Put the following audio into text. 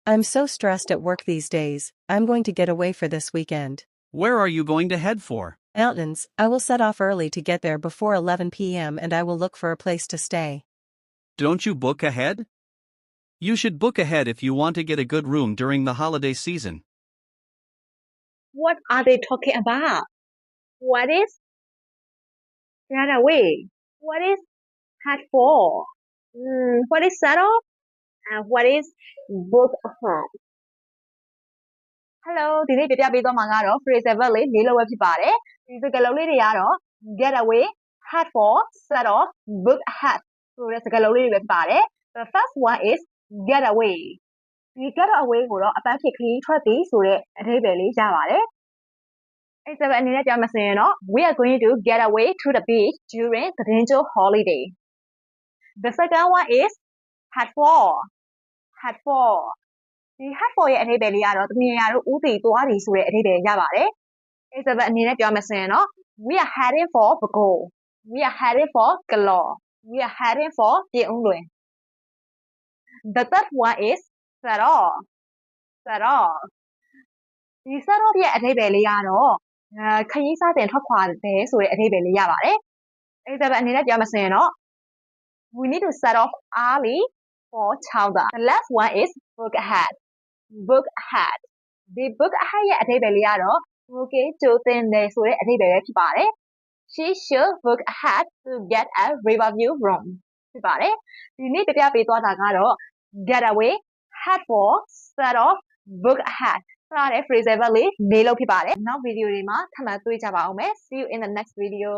I'm so stressed at work these days. I'm going to get away for this weekend. Where are you going to head for? Mountains. I will set off early to get there before 11 p.m. and I will look for a place to stay. Don't you book ahead? You should book ahead if you want to get a good room during the holiday season. What are they talking about? What is get away? What is head for? What is set off? And what is book ahead? Hello ဒီနေ့ပြပြပေးသွားမှာကတော့ phrasal verb လေး၄လုံးပဲဖြစ်ပါတယ်ဒီစကားလုံးလေးတွေကတော့ get away, head for, set off, book ahead ဆိုတဲ့စကားလုံးလေးတွေပဲဖြစ်ပါတယ် The first one is get away ဒီ get away ကိုတော့အပန်းဖြေခရီးထွက်သည်ဆိုတဲ့အဓိပ္ပာယ်လေးရပါတယ်အဲ့ဒါပဲအနေနဲ့ပြောမှဆိုရင်တော့ We are going to get away to the beach during the Dinjo holiday. The second one is head for.ဒီ head for ရဲ့အဓိပ္ပာယ်လေးကတော့တမင်ရာတို့ဦးတည်သွားသည်ဆိုတဲ့အဓိပ္ပာယ်ရပါတယ်အဲ့ဒါပဲအနေနဲ့ပြောမှဆိုရင်တော့ We are heading for Bago. We are heading for Galore. We are heading for ပြင်ဦးလွင် The third one is set off. ဒီ set off ရဲ့အဓိပ္ပာယ်လေးကတော့ခရီးစတင်ထွက်ခွာတယ်ဆိုတဲ့အဓိပ္ပာယ်လေးရပါတယ်အဲ့ဒါပဲအနေနဲ့ပြောမှဆိုရင်တော့ We need to set off early for Chowda. The last one is book ahead. The book ahead ရဲ့အဓိပ္ပာယ်လေးကတော့ booking ကြိုတင်တယ်ဆိုတဲ့အဓိပ္ပာယ်ပဲဖြစ်ပါတယ် She should book ahead to get a riverview room ဖြစ်ပါတယ်ဒီနေ့ပြပြပေးသွားတာကတော့ get away, head for, set off, book ahead စတဲ့ phrasal verb လေး၄လုံးဖြစ်ပါတယ်နောက်ဗီဒီယိုတွေမှာထပ်မံတွေ့ကြပါအောင်မယ် See you in the next video